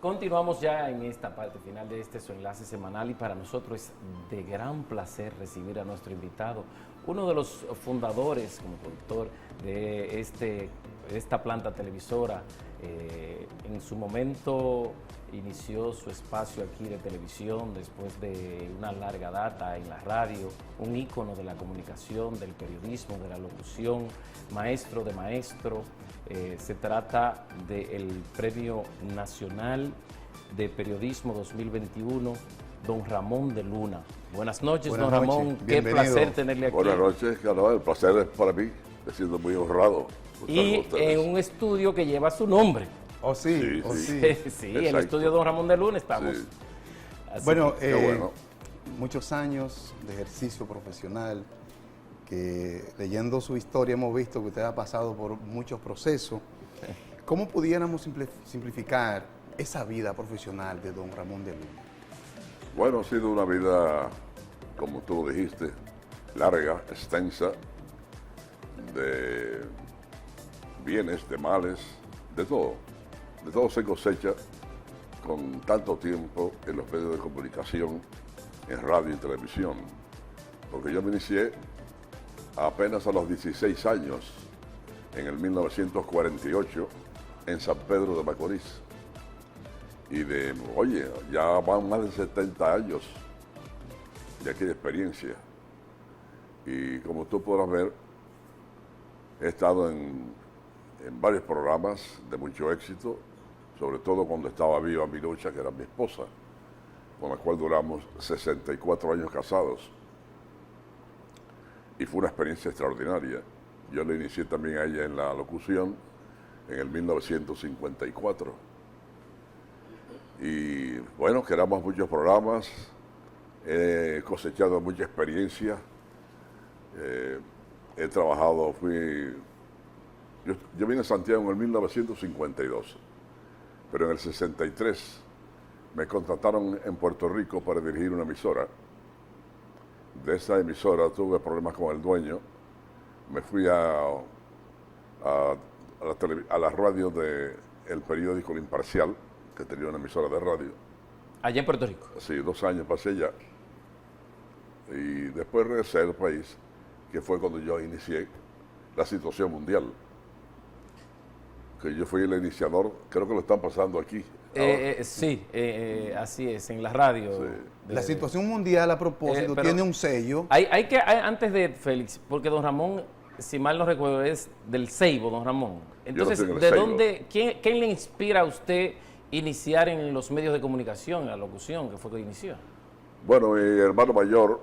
Continuamos ya en esta parte final de su enlace semanal y para nosotros es de gran placer recibir a nuestro invitado, uno de los fundadores como productor de esta planta televisora. En su momento inició su espacio aquí de televisión después de una larga data en la radio, un ícono de la comunicación, del periodismo, de la locución, maestro de maestro. Se trata del Premio Nacional de Periodismo 2021, don Ramón de Luna. Buenas noches, don Ramón. Qué placer tenerle aquí. Buenas noches, Carlos. El placer es para mí. Me siento muy honrado. Y en un estudio que lleva su nombre. Oh, sí, Sí, en el estudio de don Ramón de Luna estamos. Sí. Bueno, muchos años de ejercicio profesional, que leyendo su historia hemos visto que usted ha pasado por muchos procesos. ¿Cómo pudiéramos simplificar esa vida profesional de don Ramón de Luna? Bueno, ha sido una vida, como tú lo dijiste, larga, extensa, de bienes, de males, de todo. De todo se cosecha con tanto tiempo en los medios de comunicación, en radio y televisión. Porque yo me inicié apenas a los 16 años, en el 1948, en San Pedro de Macorís. Y ya van más de 70 años de aquella experiencia. Y como tú podrás ver, he estado en varios programas de mucho éxito, sobre todo cuando estaba viva mi Lucha, que era mi esposa, con la cual duramos 64 años casados. Y fue una experiencia extraordinaria. Yo le inicié también a ella en la locución en el 1954. Y bueno, creamos muchos programas, he cosechado mucha experiencia, he trabajado, yo vine a Santiago en el 1952, pero en el 63 me contrataron en Puerto Rico para dirigir una emisora. De esa emisora tuve problemas con el dueño, me fui a la radio del periódico El Imparcial, que tenía una emisora de radio. ¿Allá en Puerto Rico? Sí, 2 años pasé allá. Y después regresé al país, que fue cuando yo inicié la situación mundial. Que yo fui el iniciador, creo que lo están pasando aquí. Sí, así es, en la radio. Sí. La situación mundial, a propósito, tiene un sello. Antes de Félix, porque don Ramón, si mal no recuerdo, es del Ceibo, don Ramón. Entonces, ¿de dónde, quién le inspira a usted iniciar en los medios de comunicación, en la locución, que fue que inició? Bueno, mi hermano mayor,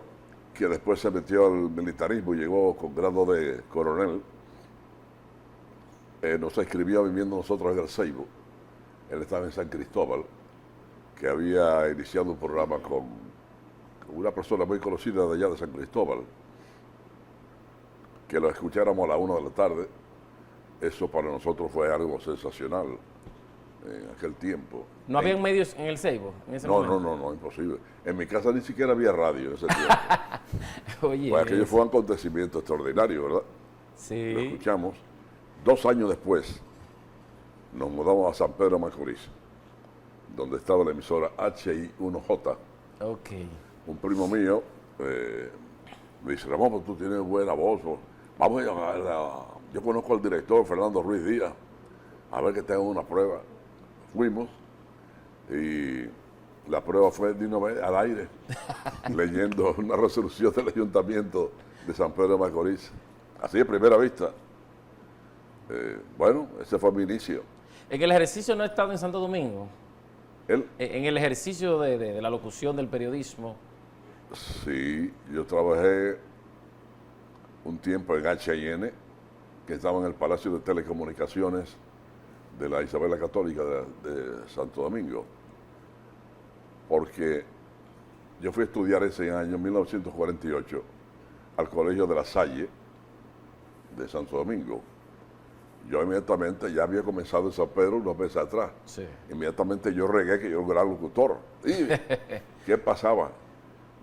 que después se metió al militarismo y llegó con grado de coronel, nos escribió viviendo nosotros en el Ceibo. Él estaba en San Cristóbal, que había iniciado un programa con una persona muy conocida de allá de San Cristóbal, que lo escucháramos a la 1 de la tarde. Eso para nosotros fue algo sensacional en aquel tiempo. ¿No habían medios en el Ceibo en ese momento? No, imposible. En mi casa ni siquiera había radio en ese tiempo. Oye, pues aquello fue un acontecimiento extraordinario, ¿verdad? Sí. Lo escuchamos. 2 años después nos mudamos a San Pedro de Macorís, donde estaba la emisora HI1J. Ok. Un primo mío me dice, Ramón, pues tú tienes buena voz, vamos a llamar yo conozco al director Fernando Ruiz Díaz, a ver que tenga una prueba. Fuimos y la prueba fue de una vez al aire, leyendo una resolución del Ayuntamiento de San Pedro de Macorís, así de primera vista. Bueno, ese fue mi inicio. ¿En el ejercicio no he estado en Santo Domingo? ¿Él? En el ejercicio de la locución, del periodismo. Sí, yo trabajé un tiempo en HIN, que estaba en el Palacio de Telecomunicaciones de la Isabel la Católica de Santo Domingo, porque yo fui a estudiar ese año, 1948, al Colegio de La Salle de Santo Domingo. Yo inmediatamente ya había comenzado en San Pedro unos meses atrás. Sí. Inmediatamente yo regué que yo era un gran locutor. ¿Y qué pasaba?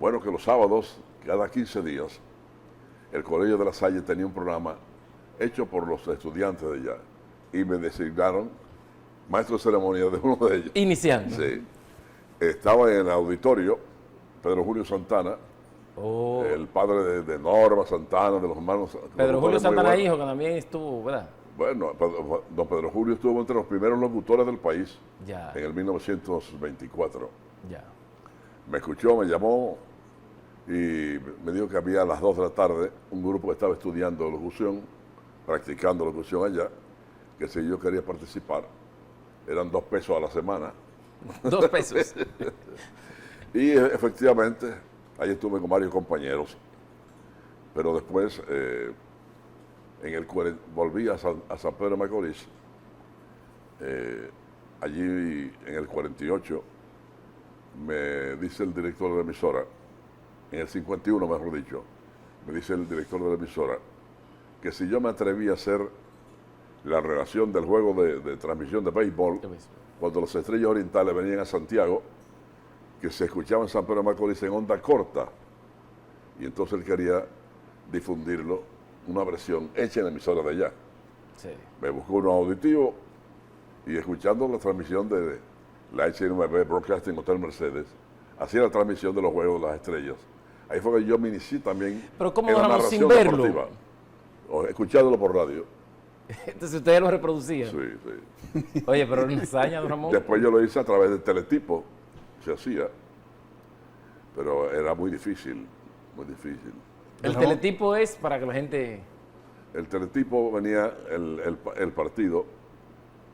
Bueno, que los sábados, cada 15 días, el Colegio de La Salle tenía un programa hecho por los estudiantes de allá. Y me designaron maestro de ceremonia de uno de ellos. Iniciando. Sí. Estaba en el auditorio Pedro Julio Santana, Oh. el padre de Norma Santana, de los hermanos. Pedro Julio locutores muy Santana buenos. hijo, que también estuvo, ¿verdad? Bueno, don Pedro Julio estuvo entre los primeros locutores del país Ya, en el 1924. ya. Me escuchó, me llamó y me dijo que había a las 2 de la tarde un grupo que estaba estudiando locución, practicando locución allá, que si yo quería participar, eran 2 pesos a la semana. 2 pesos. Y efectivamente, ahí estuve con varios compañeros, pero después volví a San Pedro de Macorís, allí en el 48, me dice el director de la emisora, en el 51 mejor dicho, me dice el director de la emisora, que si yo me atreví a hacer la relación del juego de transmisión de béisbol, cuando los Estrellas Orientales venían a Santiago, que se escuchaba en San Pedro de Macorís en onda corta, y entonces él quería difundirlo, una versión hecha en la emisora de allá. Sí. Me buscó uno auditivo y escuchando la transmisión de la HNB Broadcasting Hotel Mercedes, hacía la transmisión de los Juegos de las Estrellas. Ahí fue que yo me inicié también Pero ¿cómo en la éramos sin narración verlo? deportiva, o escuchándolo por radio. Entonces ustedes lo reproducían. Sí, sí. Oye, pero una hazaña, don Ramón. Después yo lo hice a través del teletipo, se hacía, pero era muy difícil, muy difícil. El teletipo es para que la gente... El teletipo venía el partido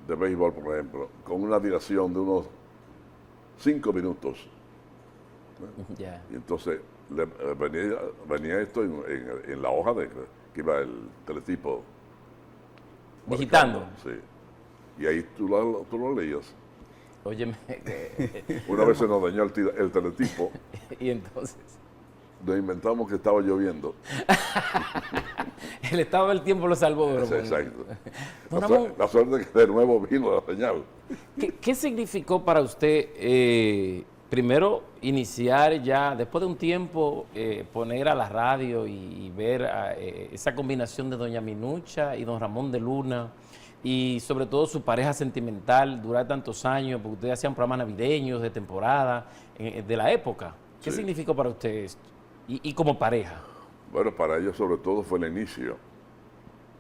de béisbol, por ejemplo, con una dilación de unos 5 minutos. Ya. Y entonces venía esto en la hoja que iba el teletipo. Digitando. marcando, sí. Y ahí tú lo leías. Óyeme. Una vez se nos dañó el teletipo, Y entonces... nos inventamos que estaba lloviendo. El estado del tiempo lo salvó, don Ramón. Exacto. Don La, Ramón, la suerte es que de nuevo vino la señal. ¿qué significó para usted, primero, iniciar ya, después de un tiempo, poner a la radio y ver esa combinación de doña Minucha y don Ramón de Luna, y sobre todo su pareja sentimental, durar tantos años, porque ustedes hacían programas navideños, de temporada, de la época? ¿Qué Sí. significó para usted esto? Y como pareja. Bueno, para ellos sobre todo fue el inicio.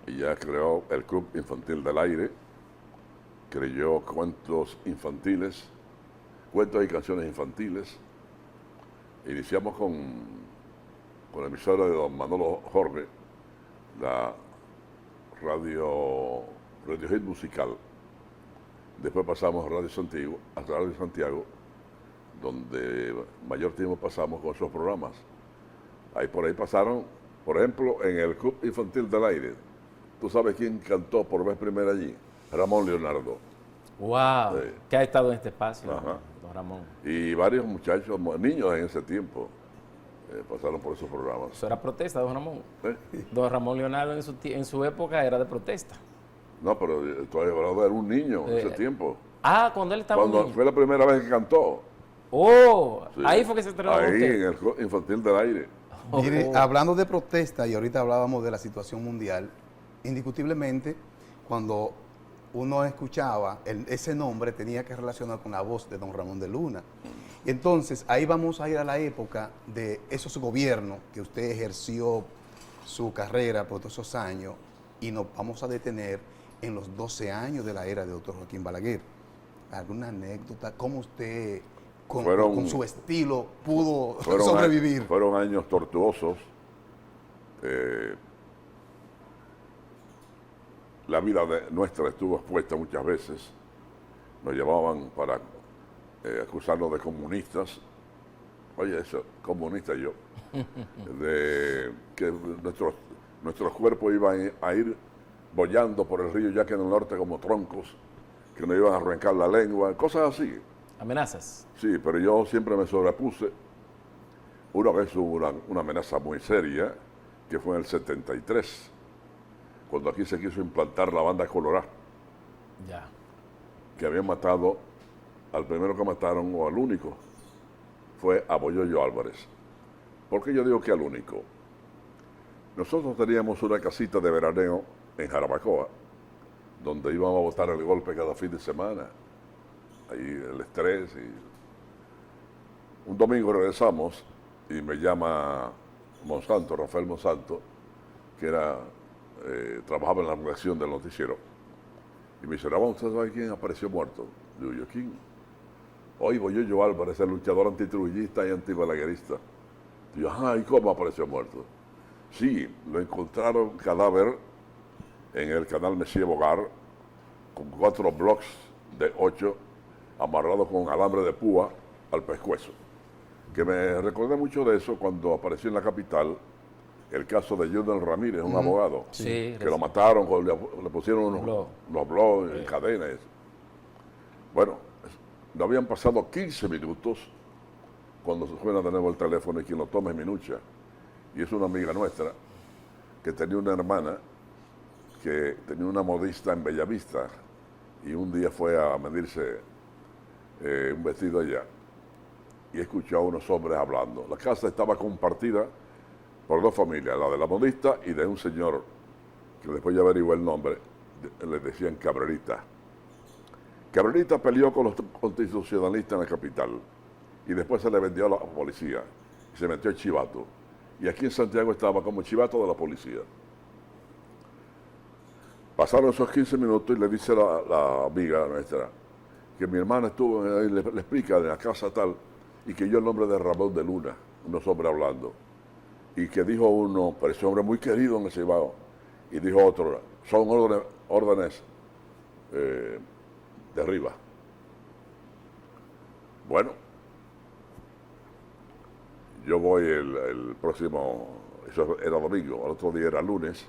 Ella creó el Club Infantil del Aire, creyó cuentos infantiles, cuentos y canciones infantiles. Iniciamos con la emisora de don Manolo Jorge, la Radio Hit Musical. Después pasamos a Radio Santiago, donde mayor tiempo pasamos con esos programas. Por ahí pasaron, por ejemplo, en el Club Infantil del Aire. ¿Tú sabes quién cantó por vez primera allí? Ramón Leonardo. ¡Wow! Sí. Que ha estado en este espacio, Ajá. don Ramón. Y varios muchachos, niños en ese tiempo, pasaron por esos programas. Eso era protesta, don Ramón. ¿Eh? Don Ramón Leonardo en su época era de protesta. No, pero todavía era un niño en ese tiempo. Ah, cuando él estaba Cuando un niño. fue la primera vez que cantó. Oh, Sí. ahí fue que se estrenó Ahí, usted. en el Club Infantil del Aire. Mire, Oh. hablando de protesta, y ahorita hablábamos de la situación mundial, indiscutiblemente, cuando uno escuchaba ese nombre, tenía que relacionar con la voz de don Ramón de Luna. Y entonces, ahí vamos a ir a la época de esos gobiernos que usted ejerció su carrera por todos esos años, y nos vamos a detener en los 12 años de la era de doctor Joaquín Balaguer. ¿Alguna anécdota? ¿Cómo usted, con su estilo, pudo sobrevivir? Fueron años tortuosos. La vida nuestra estuvo expuesta muchas veces. Nos llamaban para acusarnos de comunistas. Oye, eso, comunista yo. De que nuestros cuerpos iban a ir bollando por el río Yaque en el norte como troncos, que nos iban a arrancar la lengua, cosas así. Amenazas. Sí, pero yo siempre me sobrepuse. Una vez hubo una amenaza muy seria, que fue en el 73, cuando aquí se quiso implantar la banda Colorá, Ya. que habían matado, al primero que mataron, o al único, fue a Boyoyo Álvarez. ¿Por qué yo digo que al único? Nosotros teníamos una casita de veraneo en Jarabacoa, donde íbamos a botar el golpe cada fin de semana. Ahí el estrés. Un domingo regresamos y me llama Monsanto, Rafael Monsanto, que trabajaba en la redacción del noticiero. Y me dice, Ramón, ¿usted sabe quién apareció muerto? Digo, ¿yo quién? Hoy Boyoyo Álvarez, el luchador antitrujillista y antibalaguerista. Digo, ajá, ¿y cómo apareció muerto? Sí, lo encontraron cadáver en el canal Messier Bogar, con 4 blocks de 8 amarrados con alambre de púa al pescuezo. Que me recordé mucho de eso cuando apareció en la capital el caso de Junior Ramírez, un abogado, sí, que lo mataron, le pusieron unos blogs en cadenas. Bueno, no habían pasado 15 minutos cuando se suena de nuevo el teléfono y quien lo toma es Minucha. Y es una amiga nuestra que tenía una hermana que tenía una modista en Bellavista y un día fue a medirse un vestido allá y escuchó a unos hombres hablando. La casa estaba compartida por 2 familias, la de la modista y de un señor que después ya averigué el nombre, le decían Cabrerita. Cabrerita peleó con los constitucionalistas en la capital y después se le vendió a la policía y se metió en chivato. Y aquí en Santiago estaba como chivato de la policía. Pasaron esos 15 minutos y le dice la amiga nuestra que mi hermana estuvo, le explica de la casa tal, y que yo el nombre de Ramón de Luna, unos hombres hablando, y que dijo uno, pero ese hombre muy querido en el Cibao, y dijo otro, son órdenes de arriba. Bueno, yo voy el próximo, eso era domingo, al otro día era lunes.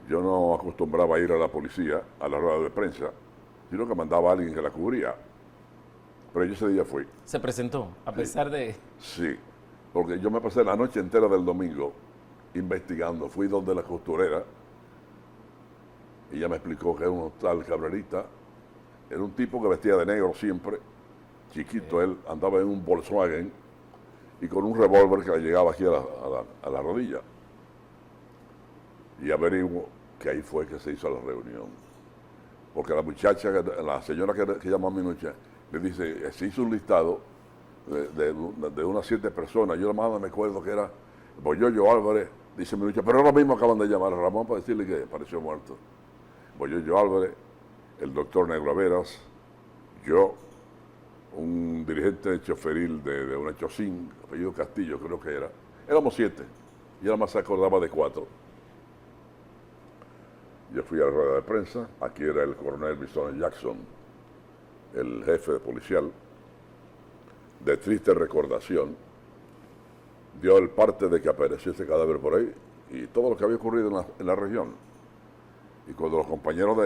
Yo no acostumbraba a ir a la policía, a la rueda de prensa, sino que mandaba a alguien que la cubría. Pero yo ese día fui. ¿Se presentó, a pesar de...? Sí, porque yo me pasé la noche entera del domingo investigando. Fui donde la costurera y ella me explicó que era un tal Cabrerita. Era un tipo que vestía de negro siempre, chiquito él, andaba en un Volkswagen y con un revólver que le llegaba aquí a la rodilla. Y averiguo que ahí fue que se hizo la reunión. Porque la muchacha, la señora que llama a Minucha, le dice, se hizo un listado de unas 7 personas. Yo nada más me acuerdo que era Boyoyo Álvarez, dice Minucha, pero ahora mismo acaban de llamar a Ramón para decirle que apareció muerto. Boyoyo Álvarez, el doctor Negro Averas, yo, un dirigente choferil de una Chocín, apellido Castillo creo que era. Éramos 7, y nada más se acordaba de 4. Yo fui a la rueda de prensa, aquí era el coronel Bison Jackson, el jefe policial, de triste recordación, dio el parte de que apareció ese cadáver por ahí y todo lo que había ocurrido en la región. Y cuando los compañeros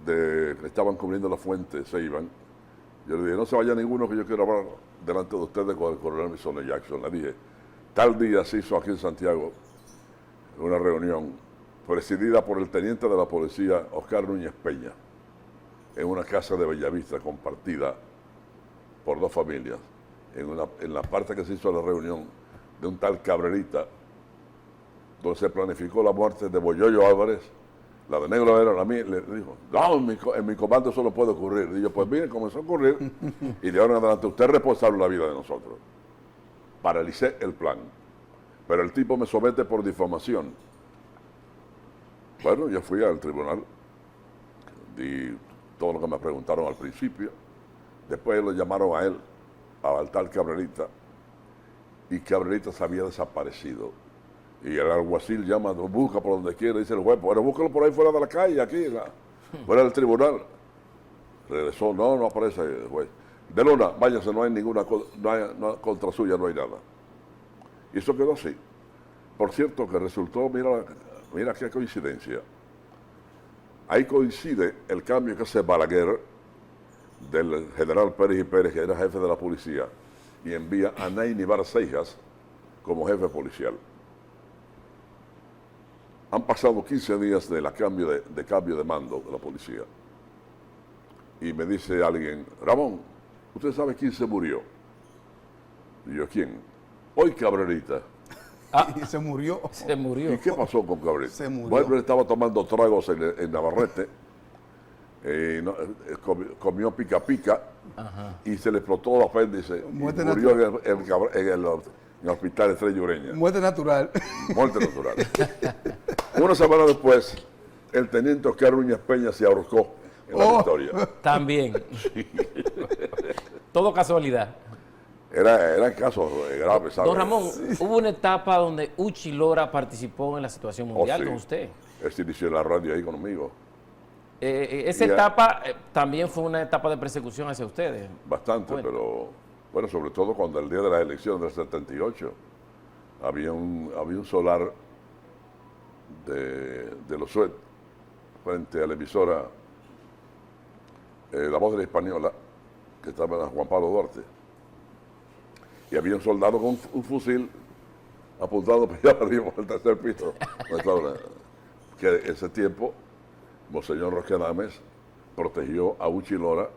que estaban cubriendo la fuente se iban, yo le dije, no se vaya ninguno que yo quiero hablar delante de ustedes con el coronel Bison Jackson. Le dije, tal día se hizo aquí en Santiago una reunión presidida por el teniente de la policía Oscar Núñez Peña, en una casa de Bellavista compartida por 2 familias, en la parte que se hizo la reunión de un tal Cabrerita, donde se planificó la muerte de Boyoyo Álvarez, la de Negro era la mía, le dijo, no, en mi comando eso no puede ocurrir. Y yo, pues mire, comenzó a ocurrir, y de ahora en adelante usted es responsable de la vida de nosotros. Paralicé el plan, pero el tipo me somete por difamación. Bueno, yo fui al tribunal, di todo lo que me preguntaron al principio, después lo llamaron a él, al tal Cabrerita, y Cabrerita se había desaparecido. Y el alguacil llama, busca por donde quiera, dice el juez, bueno, búscalo por ahí fuera de la calle, aquí, fuera del tribunal. Regresó, no aparece el juez. De Luna, váyase, no hay ninguna, contra suya no hay nada. Y eso quedó así. Por cierto, que resultó, mira qué coincidencia. Ahí coincide el cambio que hace Balaguer del general Pérez y Pérez, que era jefe de la policía, y envía a Neyni Barcejas como jefe policial. Han pasado 15 días de cambio de mando de la policía. Y me dice alguien, Ramón, ¿usted sabe quién se murió? Y yo, ¿quién? Hoy Cabrerita. Y se murió. Se murió. ¿Y qué pasó con Cabrerita? Se murió. Bueno, él estaba tomando tragos en Navarrete comió pica pica Ajá. y se le explotó el apéndice y Muerte murió en el hospital Estrella Ureña. Muerte natural. Muerte natural. Una semana después, el teniente Oscar Núñez Peña se ahorcó en la Victoria. También. Todo casualidad. Eran casos graves, ¿sabes? Don Ramón, hubo una etapa donde Uchi Lora participó en la situación mundial sí. con usted. Él se inició en la radio ahí conmigo. Esa etapa también fue una etapa de persecución hacia ustedes. Bastante, Bueno. pero bueno, sobre todo cuando el día de las elecciones del 78 había un solar de los Suez frente a la emisora La Voz de la Española, que estaba en Juan Pablo Duarte. Y había un soldado con un fusil apuntado para allá arriba, al tercer piso. Que en ese tiempo, Monseñor Roquedames protegió a Uchi Lora,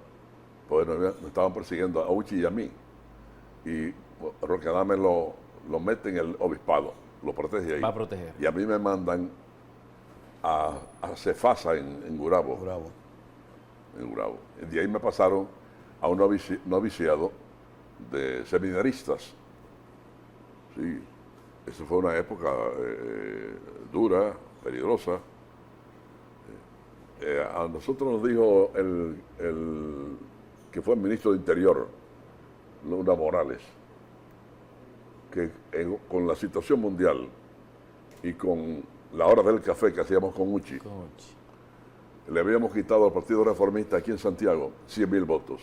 porque nos estaban persiguiendo a Uchi y a mí. Y Roquedames lo mete en el obispado, lo protege ahí. Va a proteger. Y a mí me mandan a Cefasa en Gurabo. Bravo. En Gurabo. Y de ahí me pasaron a un noviciado de seminaristas. Sí, eso fue una época dura, peligrosa. A nosotros nos dijo el que fue el ministro de Interior, Luna Morales, que con la situación mundial y con la hora del café que hacíamos con Uchi, le habíamos quitado al Partido Reformista aquí en Santiago 100.000 votos.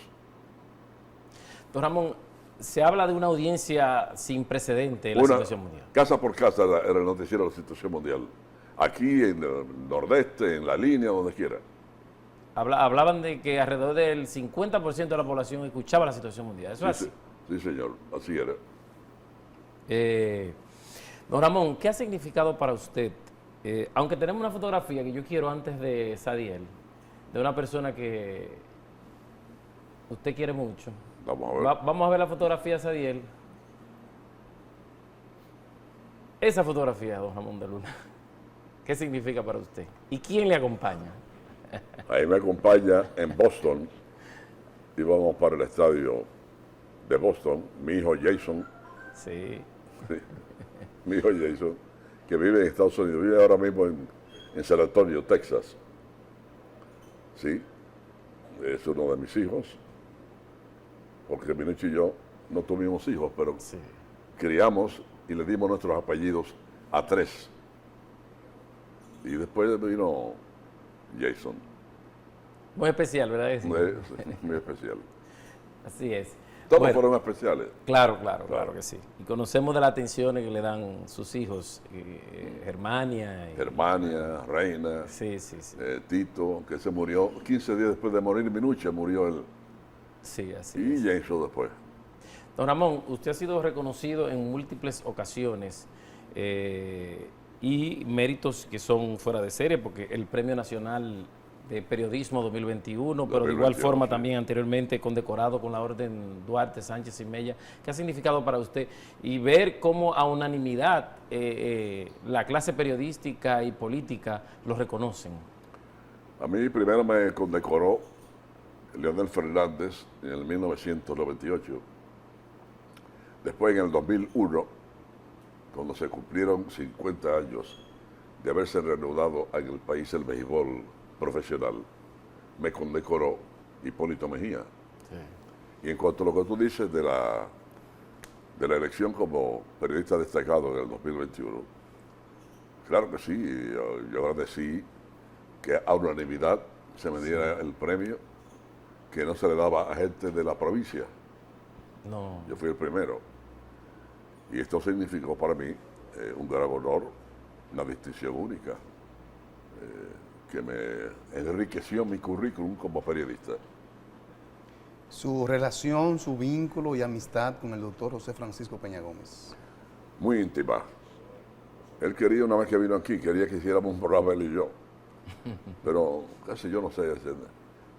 Don Ramón, se habla de una audiencia sin precedente en la situación mundial. Casa por casa era el noticiero de la situación mundial. Aquí en el nordeste, en la línea, donde quiera. Hablaban de que alrededor del 50% de la población escuchaba la situación mundial. ¿Eso es así? Sí, señor, así era. Don Ramón, ¿qué ha significado para usted? Aunque tenemos una fotografía que yo quiero antes de Sadiel, de una persona que usted quiere mucho. Vamos a ver. Vamos a ver la fotografía de Sadiel. Esa fotografía, don Ramón de Luna, ¿qué significa para usted? ¿Y quién le acompaña? Ahí me acompaña en Boston, íbamos para el estadio de Boston, mi hijo Jason, Sí. mi hijo Jason, que vive en Estados Unidos, vive ahora mismo en San Antonio, Texas. Sí, es uno de mis hijos, porque Minucho y yo no tuvimos hijos, pero Sí. criamos y le dimos nuestros apellidos a 3. Y después vino Jason. Muy especial, ¿verdad? que sí? Muy especial. Así es. Todos Bueno, fueron especiales. Claro que sí. Y conocemos de las atenciones que le dan sus hijos, Germania. Germania, Reina, Sí. Tito, que se murió 15 días después de morir Minucha, murió él. Sí, así Y es. Jason después. Don Ramón, usted ha sido reconocido en múltiples ocasiones y méritos que son fuera de serie, porque el Premio Nacional de Periodismo 2021, pero de igual 2021, forma sí. también anteriormente condecorado con la Orden Duarte, Sánchez y Mella. ¿Qué ha significado para usted? Y ver cómo a unanimidad la clase periodística y política lo reconocen. A mí primero me condecoró Leonel Fernández en el 1998. Después en el 2001, cuando se cumplieron 50 años de haberse reanudado en el país el béisbol profesional, me condecoró Hipólito Mejía. Y en cuanto a lo que tú dices de la elección como periodista destacado en el 2021, claro que sí, yo agradecí que a unanimidad se me diera el premio que no se le daba a gente de la provincia. No. Yo fui el primero. Y esto significó para mí un gran honor, una distinción única, que me enriqueció mi currículum como periodista. Su relación, su vínculo y amistad con el doctor José Francisco Peña Gómez. Muy íntima. Él quería, una vez que vino aquí, quería que hiciéramos un programa él y yo. Pero casi yo no sé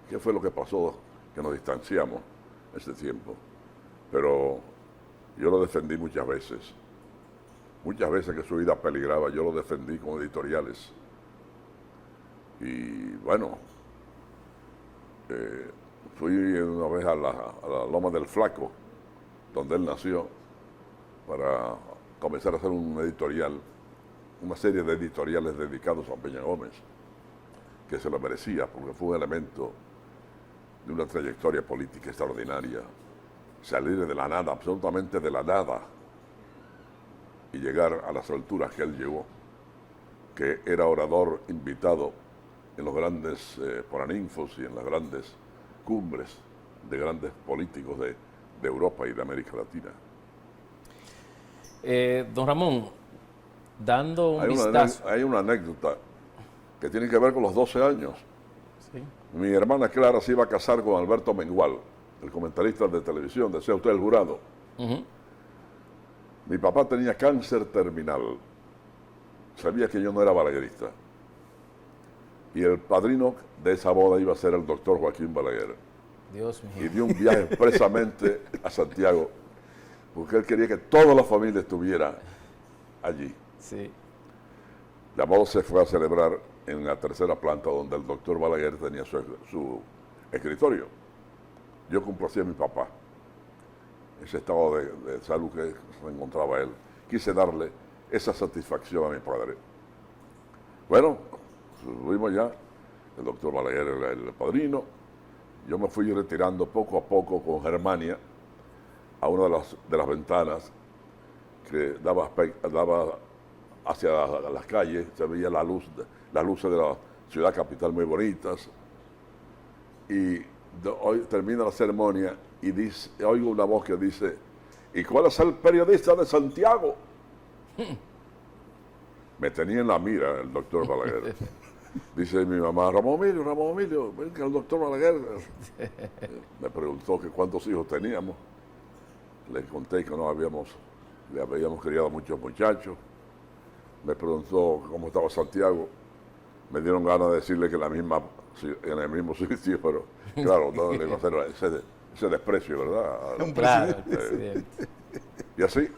qué fue lo que pasó, que nos distanciamos ese tiempo. Pero yo lo defendí muchas veces. Muchas veces que su vida peligraba, yo lo defendí con editoriales. Y bueno, fui una vez a la Loma del Flaco, donde él nació, para comenzar a hacer un editorial, una serie de editoriales dedicados a Peña Gómez, que se lo merecía, porque fue un elemento de una trayectoria política extraordinaria. Salir de la nada, absolutamente de la nada, y llegar a las alturas que él llegó, que era orador invitado en los grandes Paraninfos y en las grandes cumbres de grandes políticos de Europa y de América Latina. Don Ramón, dando un vistazo. Hay una anécdota que tiene que ver con los 12 años. Sí. Mi hermana Clara se iba a casar con Alberto Mengual, el comentarista de televisión, decía usted el jurado. Mi papá tenía cáncer terminal. Sabía que yo no era balaguerista. Y el padrino de esa boda iba a ser el doctor Joaquín Balaguer. Dios mío. Y dio un viaje expresamente a Santiago, porque él quería que toda la familia estuviera allí. Sí. La boda se fue a celebrar en la tercera planta, donde el doctor Balaguer tenía su escritorio. Yo complací a mi papá, ese estado de salud que se encontraba él. Quise darle esa satisfacción a mi padre. Bueno, fuimos ya, el doctor Balaguer era el padrino. Yo me fui retirando poco a poco con Germania a una de las ventanas que daba hacia las calles. Se veía las luces de la ciudad capital muy bonitas. Y hoy termina la ceremonia y oigo una voz que dice: ¿y cuál es el periodista de Santiago? Me tenía en la mira el doctor Balaguer. Dice mi mamá: Ramón Emilio, ven que el doctor Balaguer. Me preguntó que cuántos hijos teníamos. Le conté que le habíamos criado muchos muchachos. Me preguntó cómo estaba Santiago. Me dieron ganas de decirle que en el mismo sitio, pero claro, no le iba a hacer ese desprecio, ¿verdad? Claro, presidente. Y así.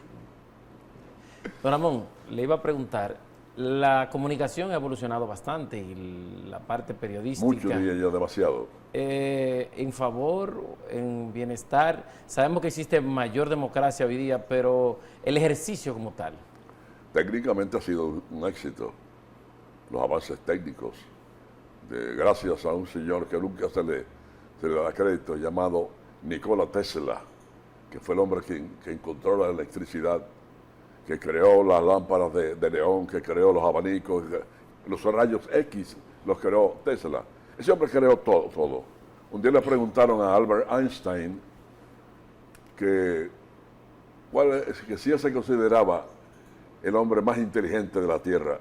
Don Ramón, le iba a preguntar, la comunicación ha evolucionado bastante y la parte periodística. Mucho, diría yo, demasiado. En favor, en bienestar. Sabemos que existe mayor democracia hoy día, pero el ejercicio como tal. Técnicamente ha sido un éxito. Los avances técnicos, gracias a un señor que nunca se le da crédito, llamado Nikola Tesla, que fue el hombre que encontró la electricidad, que creó las lámparas de neón, que creó los abanicos, los rayos X los creó Tesla. Ese hombre creó todo. Un día le preguntaron a Albert Einstein que si él se consideraba el hombre más inteligente de la Tierra,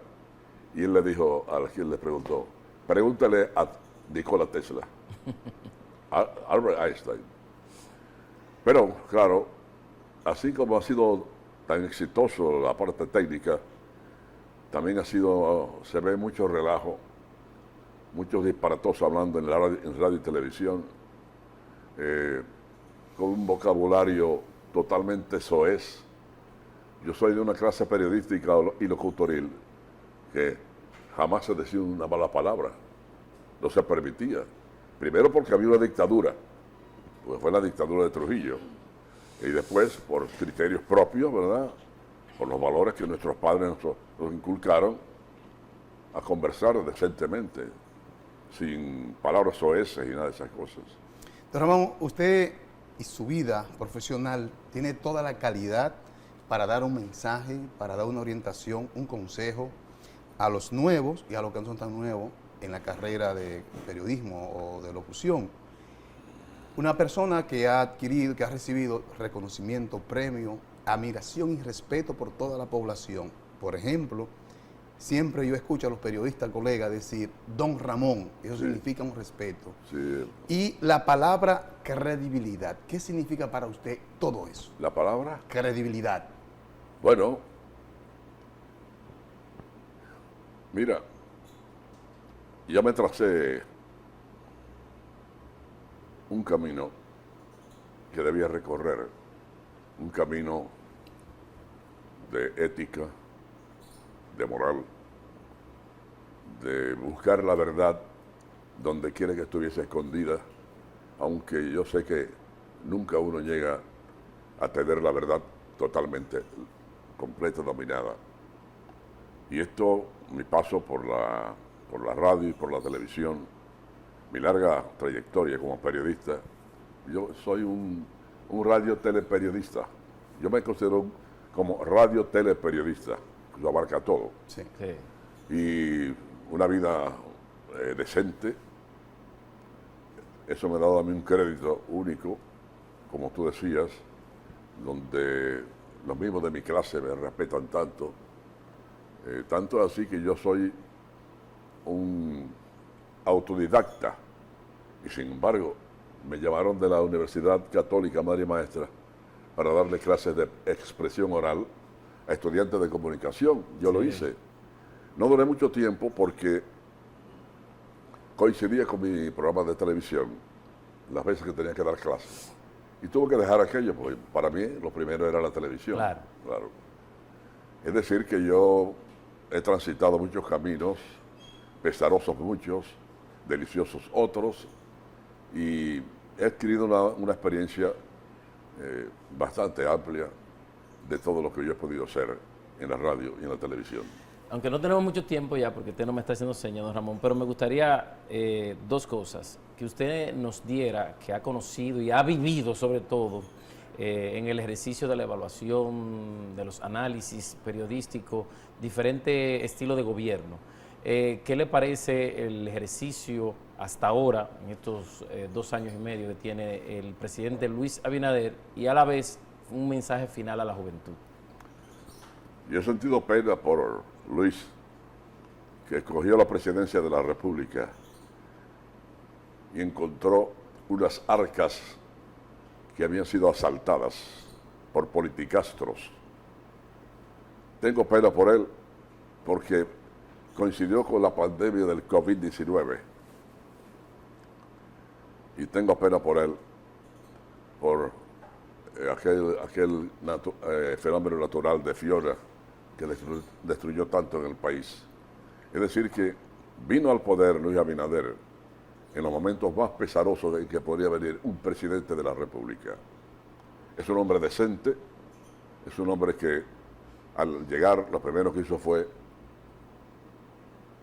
y él le dijo a quien le preguntó: pregúntale a Nikola Tesla, Albert Einstein. Pero claro, así como ha sido tan exitoso la parte técnica, también se ve mucho relajo, muchos disparatos hablando en radio y televisión, con un vocabulario totalmente soez. Yo soy de una clase periodística y locutoril que jamás se decía una mala palabra, no se permitía. Primero porque había una dictadura, pues fue la dictadura de Trujillo, y después por criterios propios, ¿verdad?, por los valores que nuestros padres nos inculcaron, a conversar decentemente, sin palabras soeces y nada de esas cosas. Don Ramón, usted y su vida profesional tiene toda la calidad para dar un mensaje, para dar una orientación, un consejo a los nuevos y a los que no son tan nuevos en la carrera de periodismo o de locución. Una persona que ha recibido reconocimiento, premio, admiración y respeto por toda la población. Por ejemplo, siempre yo escucho a los periodistas, colegas, decir Don Ramón, eso sí significa un respeto. Sí. Y la palabra credibilidad, ¿qué significa para usted todo eso? ¿La palabra? Credibilidad. Bueno, mira, ya me tracé un camino que debía recorrer, un camino de ética, de moral, de buscar la verdad donde quiera que estuviese escondida aunque yo sé que nunca uno llega a tener la verdad totalmente completa, dominada. Y esto, mi paso por la radio y por la televisión, mi larga trayectoria como periodista, yo soy un radio-teleperiodista. Yo me considero como radio-teleperiodista, que lo abarca todo. Sí. Sí. Y una vida decente. Eso me ha dado a mí un crédito único, como tú decías, donde los mismos de mi clase me respetan tanto. Tanto así que yo soy un autodidacta y sin embargo me llamaron de la Universidad Católica Madre y Maestra para darle clases de expresión oral a estudiantes de comunicación. Yo lo hice. No duré mucho tiempo porque coincidía con mi programa de televisión las veces que tenía que dar clases. Y tuve que dejar aquello, porque para mí lo primero era la televisión. Claro. Es decir, que yo he transitado muchos caminos, pesarosos muchos, deliciosos otros, y he adquirido una experiencia bastante amplia de todo lo que yo he podido hacer en la radio y en la televisión. Aunque no tenemos mucho tiempo ya, porque usted no me está haciendo señas, don Ramón, pero me gustaría dos cosas. Que usted nos diera, que ha conocido y ha vivido sobre todo en el ejercicio de la evaluación, de los análisis periodísticos, diferentes estilos de gobierno. ¿Qué le parece el ejercicio hasta ahora, en estos 2 años y medio que tiene el presidente Luis Abinader, y a la vez un mensaje final a la juventud? Yo he sentido pena por Luis, que escogió la presidencia de la República y encontró unas arcas que habían sido asaltadas por politicastros. Tengo pena por él porque coincidió con la pandemia del COVID-19 y tengo pena por él por aquel fenómeno natural de Fiona que destruyó tanto en el país. Es decir, que vino al poder Luis Abinader en los momentos más pesarosos en que podría venir un presidente de la República. Es un hombre decente, es un hombre que al llegar lo primero que hizo fue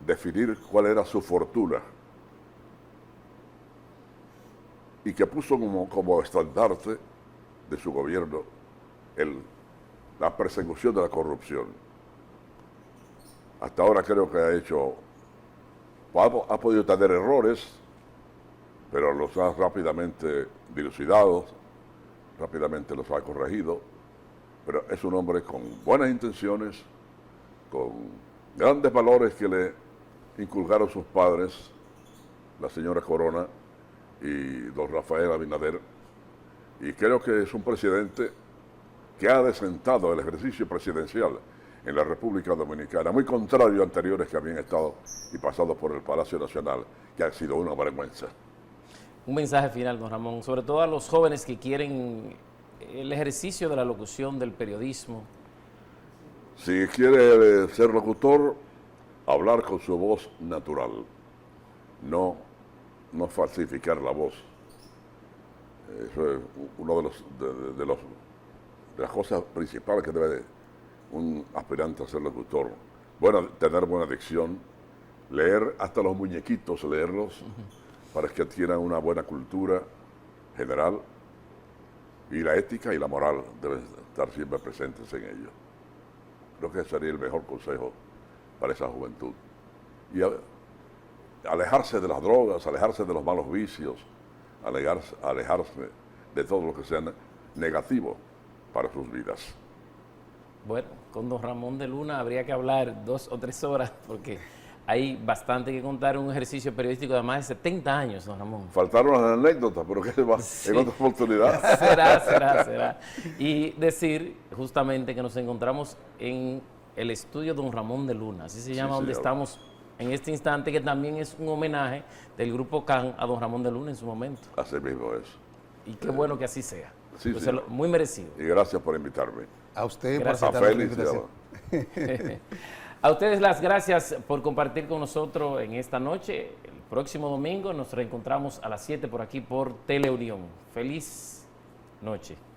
definir cuál era su fortuna y que puso como estandarte de su gobierno la persecución de la corrupción. Hasta ahora creo que ha podido tener errores, pero los ha rápidamente dilucidado, rápidamente los ha corregido, pero es un hombre con buenas intenciones, con grandes valores que le inculcaron sus padres, la señora Corona y don Rafael Abinader, y creo que es un presidente que ha desentado el ejercicio presidencial en la República Dominicana, muy contrario a anteriores que habían estado y pasado por el Palacio Nacional, que ha sido una vergüenza. Un mensaje final, don Ramón, sobre todo a los jóvenes que quieren el ejercicio de la locución, del periodismo. Si quiere ser locutor, hablar con su voz natural, no falsificar la voz. Eso es uno de las cosas principales que debe un aspirante a ser locutor. Bueno, tener buena dicción, leer hasta los muñequitos, leerlos, para que adquieran una buena cultura general, y la ética y la moral deben estar siempre presentes en ello. Creo que sería el mejor consejo para esa juventud. Y alejarse de las drogas, alejarse de los malos vicios, alejarse de todo lo que sea negativo para sus vidas. Bueno, con don Ramón de Luna habría que hablar 2 o 3 horas porque hay bastante que contar en un ejercicio periodístico de más de 70 años, don Ramón. Faltaron las anécdotas, pero que va en otra oportunidad. Será. Y decir justamente que nos encontramos en el estudio don Ramón de Luna, así se llama, donde estamos en este instante, que también es un homenaje del Grupo CAN a don Ramón de Luna en su momento. Así mismo es. Y qué bueno que así sea. Sí, muy merecido. Y gracias por invitarme. A usted gracias. por aceptar la invitación. A ustedes las gracias por compartir con nosotros en esta noche el Próximo domingo nos reencontramos a las 7 por aquí por Teleunión. Feliz noche.